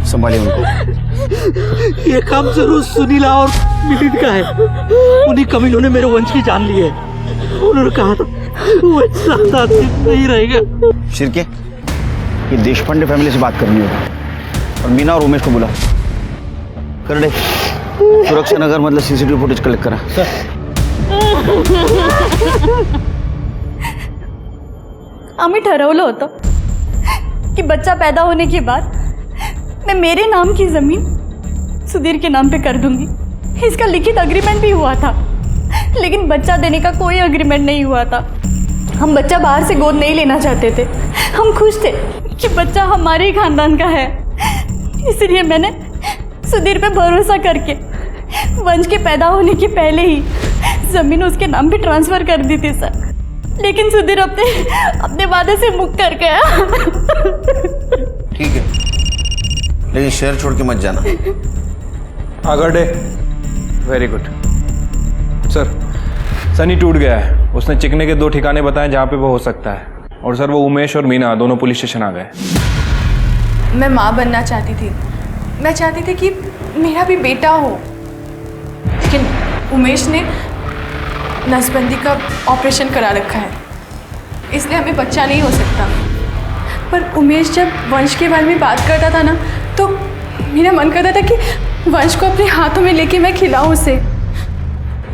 संभालिए उनको। ये काम जरूर सुनीला और मिलिंद का है। उन्हीं कमीनों ने मेरे वंश की जान ली है। उन्होंने कहा था वो ज्यादा दिन नहीं रहेगा। शिरके, ये देशपांडे फैमिली से बात करनी होगी और मीना और उमेश को बुला कर दे। सुरक्षा नगर मतलब सीसीटीवी फुटेज कलेक्ट करा। आम्ही ठरवलं होतं कि बच्चा पैदा होने के बाद मैं मेरे नाम की ज़मीन सुधीर के नाम पे कर दूंगी। इसका लिखित अग्रीमेंट भी हुआ था, लेकिन बच्चा देने का कोई अग्रीमेंट नहीं हुआ था। हम बच्चा बाहर से गोद नहीं लेना चाहते थे। हम खुश थे कि बच्चा हमारे ही खानदान का है। इसलिए मैंने सुधीर पे भरोसा करके वंश के पैदा होने के पहले ही ज़मीन उसके नाम पे ट्रांसफ़र कर दी थी सर। लेकिन सुधीर अपने वादे से मुक्त कर गया। ठीक है, लेकिन शहर छोड़ के मत जाना। आगड़े, वेरी गुड सर। सनी टूट गया है। उसने चिकने के 2 ठिकाने बताए जहाँ पे वो हो सकता है। और सर वो उमेश और मीना दोनों पुलिस स्टेशन आ गए। मैं माँ बनना चाहती थी। मैं चाहती थी कि मेरा भी बेटा हो, लेकिन उमेश ने नसबंदी का ऑपरेशन करा रखा है, इसलिए हमें बच्चा नहीं हो सकता। पर उमेश जब वंश के बारे में बात करता था ना, तो मेरा मन करता था कि वंश को अपने हाथों में लेके मैं खिलाऊं उसे।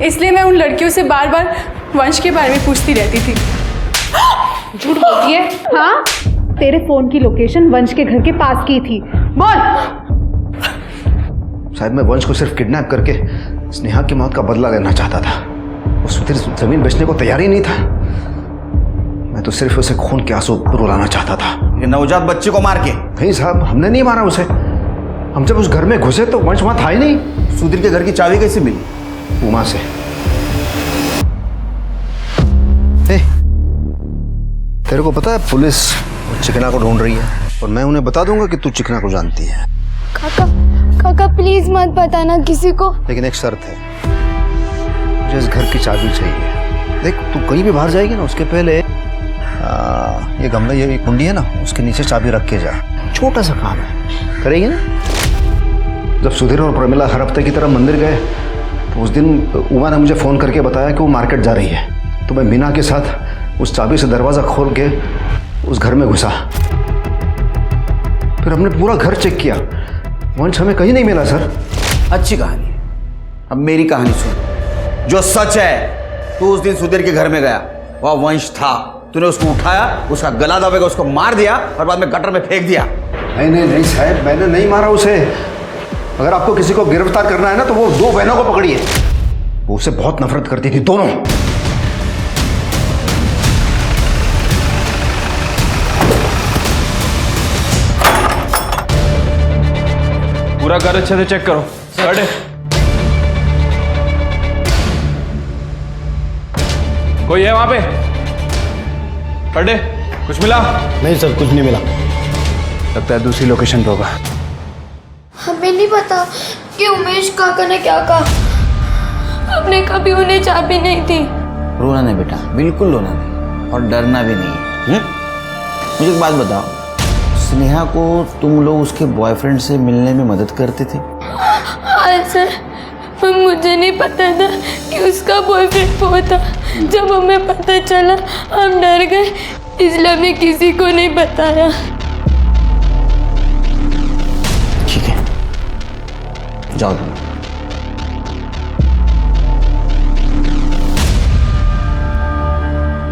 इसलिए मैं उन लड़कियों से बार बार वंश के बारे में पूछती रहती थी। झूठ बोलती है? हाँ, तेरे फोन की लोकेशन वंश के घर के पास की थी। बोल। शायद मैं वंश को सिर्फ किडनैप करके स्नेहा की मौत का बदला लेना चाहता था। वो सुधीर जमीन बेचने को तैयार ही नहीं था। मैं तो सिर्फ उसे खून के आंसू रुलाना चाहता था। ये नवजात बच्चे को मार के? नहीं साहब, हमने नहीं मारा उसे। हम जब उस घर में घुसे तो वंश वहां था ही नहीं। सुधीर के घर की चाबी कैसे मिली? उमा से। तेरे को पता है पुलिस चिकना को ढूंढ रही है, और मैं उन्हें बता दूंगा कि तू चिकना को जानती है। काका प्लीज मत बताना किसी को। लेकिन एक शर्त है, मुझे इस घर की चाबी चाहिए। देख, तू कहीं भी बाहर जाएगी ना, उसके पहले ये गमला, ये कुंडी है ना, उसके नीचे चाबी रख के जा। छोटा सा काम है, करेगी ना? जब सुधीर और प्रमिला हर हफ्ते की तरह मंदिर गए तो उस दिन उमा ने मुझे फ़ोन करके बताया कि वो मार्केट जा रही है। तो मैं मीना के साथ उस चाबी से दरवाज़ा खोल के उस घर में घुसा। फिर हमने पूरा घर चेक किया, वंश हमें कहीं नहीं मिला सर। अच्छी कहानी है। अब मेरी कहानी सुन। जो सच है, तू उस दिन सुधीर के घर में गया, वह वंश था। तूने उसको उठाया, उसका गला दबाकर उसको मार दिया और बाद में गटर में फेंक दिया। नहीं साहब, मैंने नहीं मारा उसे। अगर आपको किसी को गिरफ्तार करना है ना, तो वो 2 बहनों को पकड़िए। वो उससे बहुत नफरत करती थी, दोनों। पूरा घर अच्छे से चेक करो। अरे कोई है वहां पे? अरे कुछ मिला? नहीं सर, कुछ नहीं मिला। लगता है दूसरी लोकेशन पे होगा। हमें नहीं पता कि उमेश काका ने क्या कहा। हमने कभी उन्हें चाबी नहीं दी। रोना नहीं बेटा, बिल्कुल रोना नहीं, और डरना भी नहीं है। मुझे एक बात बताओ, स्नेहा को तुम लोग उसके बॉयफ्रेंड से मिलने में मदद करते थे? हाँ सर, मुझे नहीं पता था कि उसका बॉयफ्रेंड वो था। जब हमें पता चला हम डर गए, इसलिए हमने किसी को नहीं बताया। ठीक है, जाओ तुम।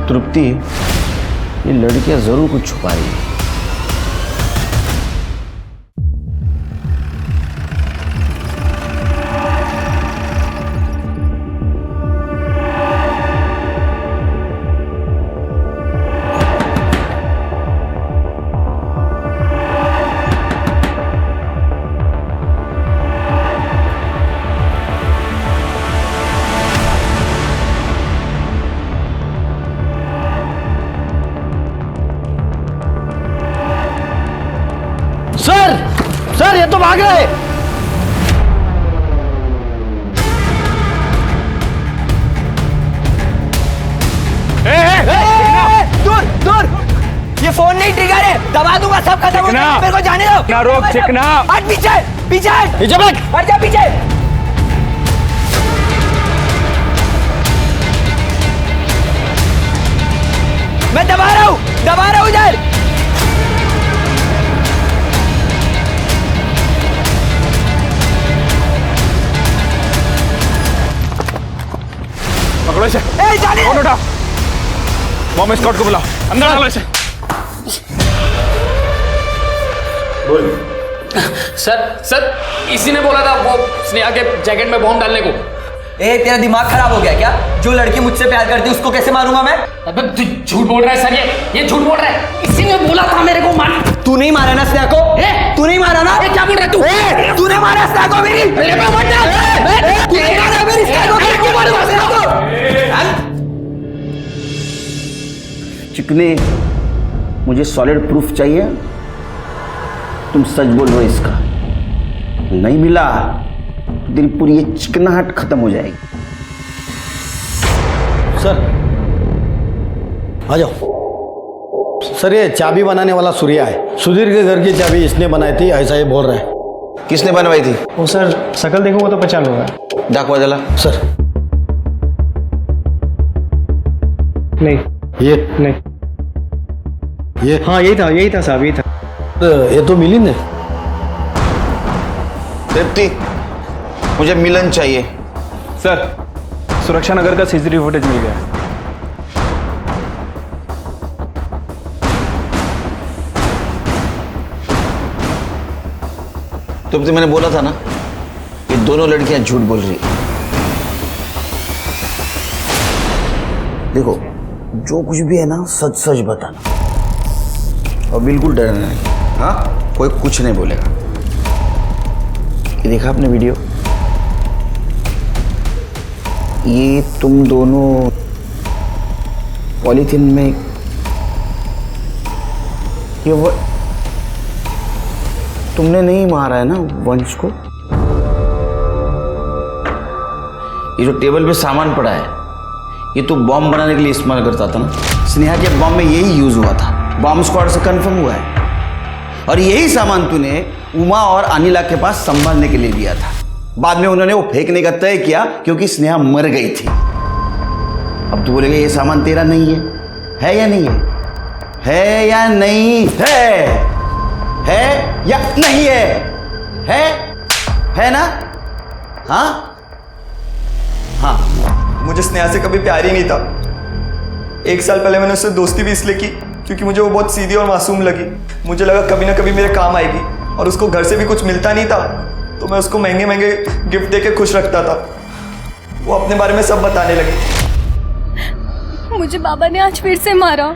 तृप्ति, ये लड़कियां जरूर कुछ छुपा रही है। सर ये तो भाग रहे। दूर दूर, ये फोन नहीं ट्रिगर है, दबा दूंगा, सब खत्म हो जाएगा। मेरे को जाने दो। ना रोक, चिकना हट पीछे, पीछे पीछे भाग, हट जा पीछे। मैं दबा रहा हूँ इधर। पकड़ो इसे। फोन उठा, मॉम स्कॉट को बुलाओ, अंदर डालो इसे। सर इसी ने बोला था वो स्नेहा के जैकेट में बॉम्ब डालने को। ए तेरा दिमाग खराब हो गया क्या? जो लड़की मुझसे प्यार करती है उसको कैसे मारूंगा मैं? अबे तू झूठ बोल रहा है सर, ये झूठ बोल रहा है। इसी ने बोला था मेरे को मार। तू नहीं मारा ना स्नेहा को? तू नहीं मारा ना? क्या बोल रहा है तू? तूने मारा स्नेहा को मेरी? मेरे पे मत डाल। तू नहीं मारा मेरी स्नेहा को? क्यों मारूंगा स्नेहा को? चिकने, मुझे सॉलिड प्रूफ चाहिए। तुम सच बोल रहे हो इसका? नहीं मिला तो तेरी पूरी ये चिकनाहट खत्म हो जाएगी। सर आ जाओ। सर ये चाबी बनाने वाला सूर्या है। सुधीर के घर की चाबी इसने बनाई थी, ऐसा ये बोल रहा है। किसने बनवाई थी? वो सर शकल देखूंगा तो पहचान होगा। डाकवा जला सर नहीं, ये नहीं, ये हाँ यही था साहब, यही था। ये तो मिलिंद है। तृप्ति, मुझे मिलन चाहिए। सर सुरक्षा नगर का सीसीटीवी फुटेज मिल गया है। तृप्ति, मैंने बोला था ना, ये दोनों लड़कियां झूठ बोल रही हैं। देखो, जो कुछ भी है ना सच सच बताना और बिल्कुल डरना नहीं। हाँ, कोई कुछ नहीं बोलेगा। ये देखा आपने वीडियो? ये तुम दोनों पॉलीथीन में ये तुमने नहीं मारा है ना वंश को? ये जो टेबल पे सामान पड़ा है ये तो बॉम्ब बनाने के लिए इस्तेमाल करता था ना। स्नेहा के बॉम्ब में यही यूज हुआ था, बॉम्ब स्क्वाड से कंफर्म हुआ है। और यही सामान तूने उमा और अनिला के पास संभालने के लिए दिया था। बाद में उन्होंने वो फेंकने का तय किया क्योंकि स्नेहा मर गई थी। अब तू बोलेगा ये सामान तेरा नहीं है या नहीं है? है या नहीं है? है या नहीं है? है ना? हाँ हाँ। मुझे स्नेहा से कभी प्यार ही नहीं था। 1 साल पहले मैंने उससे दोस्ती भी इसलिए की क्योंकि मुझे वो बहुत सीधी और मासूम लगी। मुझे लगा कभी ना कभी मेरे काम आएगी, और उसको घर से भी कुछ मिलता नहीं था तो मैं उसको महंगे महंगे गिफ्ट देके खुश रखता था। वो अपने बारे में सब बताने लगी। मुझे बाबा ने आज फिर से मारा।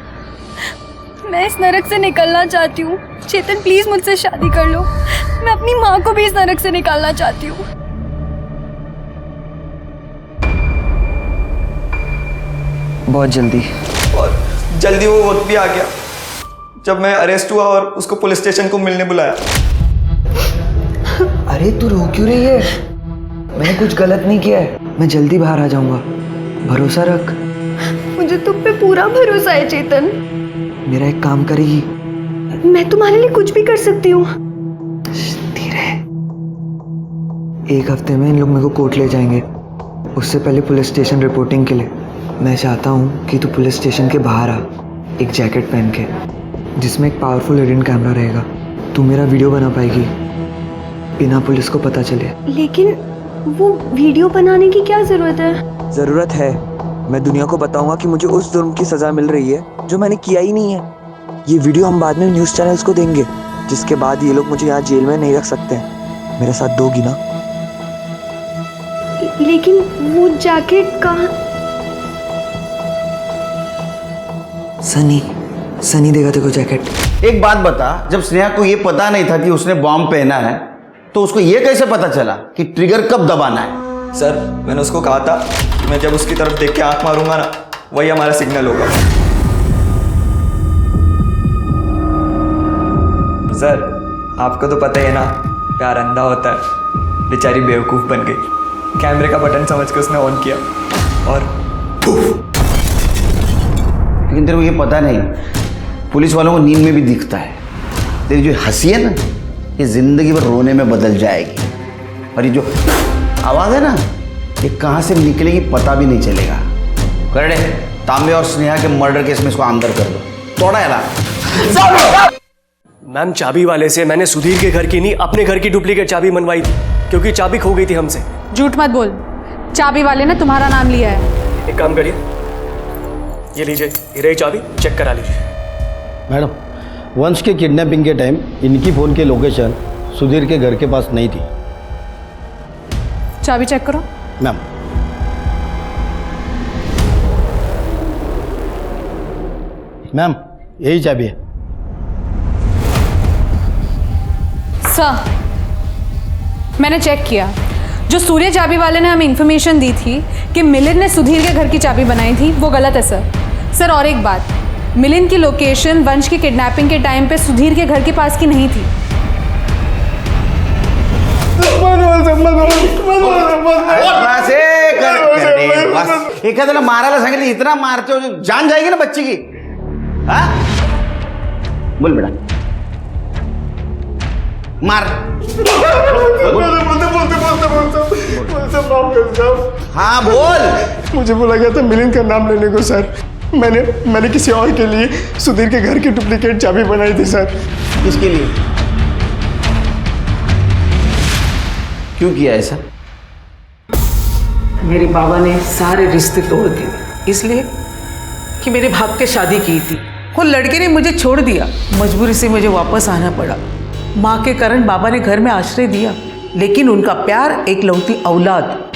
मैं इस नरक से निकलना चाहती हूँ। चेतन प्लीज मुझसे शादी कर लो। मैं अपनी माँ को भी इस नरक से निकालना चाहती हूँ। बहुत जल्दी, और जल्दी वो वक्त भी आ गया जब मैं अरेस्ट हुआ और उसको पुलिस स्टेशन को मिलने बुलाया। अरे तू रो क्यों रही है? मैंने कुछ गलत नहीं किया है। मैं जल्दी बाहर आ जाऊंगा, भरोसा रख। मुझे तुम पे पूरा भरोसा है चेतन। मेरा एक काम करेगी? मैं तुम्हारे लिए कुछ भी कर सकती हूँ। धीरे। 1 हफ्ते में इन लोग मेरे को कोर्ट ले जाएंगे, उससे पहले पुलिस स्टेशन रिपोर्टिंग के लिए। मैं चाहता हूँ कि तू पुलिस स्टेशन के बाहर आ, एक जैकेट पहन के, जिसमें एक पावरफुल हिडन कैमरा रहेगा। तू मेरा वीडियो बना पाएगी बिना पुलिस को पता चले। लेकिन वो वीडियो बनाने की क्या जरूरत है? जरूरत है। मैं दुनिया को बताऊंगा कि मुझे उस जुर्म की सजा मिल रही है जो मैंने किया ही नहीं है। ये वीडियो हम बाद में न्यूज़ चैनल्स को देंगे, जिसके बाद ये लोग मुझे यहाँ जेल में नहीं रख सकते। मेरे साथ दोगी ना? लेकिन वो जैकेट कहाँ? सनी देगा तेरे को जैकेट। एक बात बता, जब स्नेहा को ये पता नहीं था कि उसने बॉम्ब पहना है तो उसको ये कैसे पता चला कि ट्रिगर कब दबाना है? सर मैंने उसको कहा था कि मैं जब उसकी तरफ देख के आंख मारूंगा ना, वही हमारा सिग्नल होगा। सर आपको तो पता ही है ना, प्यार अंधा होता है। बेचारी बेवकूफ़ बन गई। कैमरे का बटन समझ के उसने ऑन किया और लेकिन तेरे को ये पता नहीं, पुलिस वालों को नींद में भी दिखता है। तेरी जो हंसी है ना, ये जिंदगी भर रोने में बदल जाएगी। और ये जो आवाज़ है ना, ये कहाँ से निकलेगी पता भी नहीं चलेगा। करड़े, तांबे और स्नेहा के मर्डर केस में इसको अंदर कर दो। तोड़ा है ना? मैम चाबी वाले से मैंने सुधीर के घर की नहीं, अपने घर की डुप्लीकेट चाबी मनवाई थी, क्योंकि चाबी खो गई थी हमसे। झूठ मत बोल, चाबी वाले ने तुम्हारा नाम लिया है। एक काम करिए, ये लीजिए, ये रही चाबी, चेक करा लीजिए। मैडम, वंश के किडनैपिंग के टाइम इनकी फ़ोन की लोकेशन सुधीर के घर के पास नहीं थी। चाबी चेक करो। मैम मैम यही चाबी है। सर, मैंने चेक किया, जो सूर्य चाबी वाले ने हमें इन्फॉर्मेशन दी थी कि मिलिंद ने सुधीर के घर की चाबी बनाई थी, वो गलत है सर। सर और एक बात, मिलिंद की लोकेशन वंश की किडनैपिंग के टाइम पे सुधीर के घर के पास की नहीं थी। एखाद्याला मारायला सांगितलं, इतना मारते हो जान जाएगी ना बच्चे की। हाँ बोल बेटा, मार। हाँ बोल। मुझे बोला गया था मिलिंद का नाम लेने को सर। मैंने किसी और के लिए सुधीर के घर की डुप्लीकेट चाबी बनाई थी सर। किसके लिए, क्यों किया ऐसा? मेरे बाबा ने सारे रिश्ते तोड़ दिए, इसलिए कि मेरे भाग के शादी की थी। वो लड़के ने मुझे छोड़ दिया, मजबूरी से मुझे वापस आना पड़ा। माँ के कारण बाबा ने घर में आश्रय दिया, लेकिन उनका प्यार एक लौती औलाद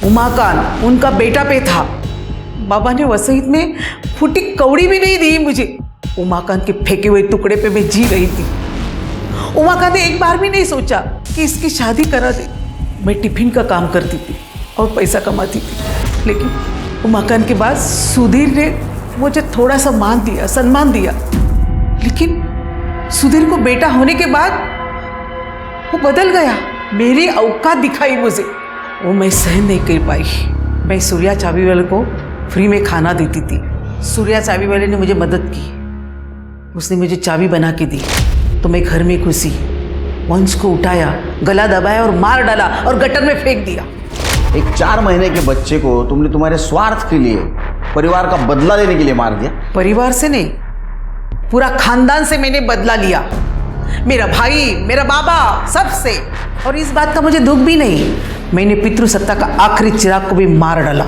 उमाकांत, उनका बेटा पे था। बाबा ने वसीयत में फूटी कौड़ी भी नहीं दी मुझे। उमाकांत के फेंके हुए टुकड़े पे मैं जी रही थी। उमाकांत ने एक बार भी नहीं सोचा कि इसकी शादी करा दे। मैं टिफिन का काम करती थी और पैसा कमाती थी, लेकिन उमाकांत के बाद सुधीर ने मुझे थोड़ा सा मान दिया, सम्मान दिया। लेकिन सुधीर को बेटा होने के बाद वो बदल गया, मेरी औकात दिखाई मुझे। वो मैं सहन नहीं कर पाई। मैं सूर्या चाबी वाले को फ्री में खाना देती थी। सूर्या चाबी वाले ने मुझे मदद की, उसने मुझे चाबी बना के दी, तो मैं घर में घुसी, वंश को उठाया, गला दबाया और मार डाला और गटर में फेंक दिया। एक 4 महीने के बच्चे को तुमने तुम्हारे स्वार्थ के लिए, परिवार का बदला लेने के लिए मार दिया। परिवार से नहीं, पूरा खानदान से मैंने बदला लिया। मेरा भाई, मेरा बाबा, सबसे। और इस बात का मुझे दुख भी नहीं, मैंने पितृसत्ता का आखिरी चिराग को भी मार डाला।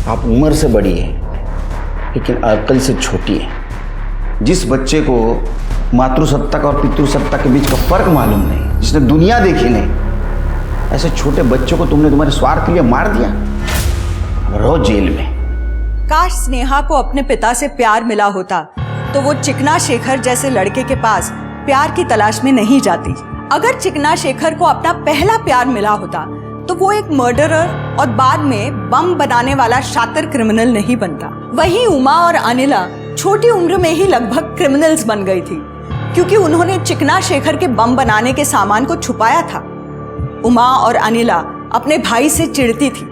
आप उम्र से बड़ी है, लेकिन अक्ल से छोटी है। जिस बच्चे को मातृसत्ता का और पितृसत्ता के बीच का फर्क मालूम नहीं, जिसने दुनिया देखी नहीं, ऐसे छोटे बच्चों को तुमने तुम्हारे स्वार्थ के लिए मार दिया। रहो जेल में। काश स्नेहा को अपने पिता से प्यार मिला होता तो वो चिकना शेखर जैसे लड़के के पास प्यार की तलाश में नहीं जाती। अगर चिकना शेखर को अपना पहला प्यार मिला होता तो वो एक मर्डरर और बाद में बम बनाने वाला शातिर क्रिमिनल नहीं बनता। वहीं उमा और अनिला छोटी उम्र में ही लगभग क्रिमिनल्स बन गई थी, क्योंकि उन्होंने चिकना शेखर के बम बनाने के सामान को छुपाया था। उमा और अनिला अपने भाई से चिढ़ती थी,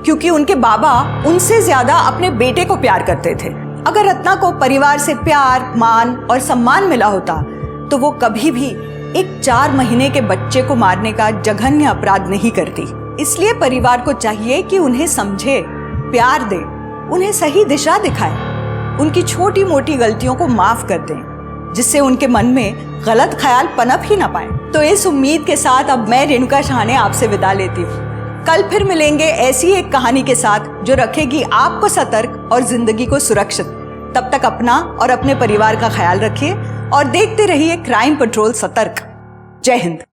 क्योंकि उनके बाबा उनसे ज्यादा अपने बेटे को प्यार करते थे। अगर रत्ना को परिवार से प्यार, मान और सम्मान मिला होता तो वो कभी भी एक 4 महीने के बच्चे को मारने का जघन्य अपराध नहीं करती। इसलिए परिवार को चाहिए कि उन्हें समझे, प्यार दे, उन्हें सही दिशा दिखाए, उनकी छोटी मोटी गलतियों को माफ कर दें, जिससे उनके मन में गलत ख्याल पनप ही ना पाए। तो इस उम्मीद के साथ अब मैं रेणुका शाहने आपसे विदा लेती हूँ। कल फिर मिलेंगे ऐसी एक कहानी के साथ जो रखेगी आपको सतर्क और जिंदगी को सुरक्षित। तब तक अपना और अपने परिवार का ख्याल रखिए और देखते रहिए क्राइम पेट्रोल सतर्क। जय हिंद।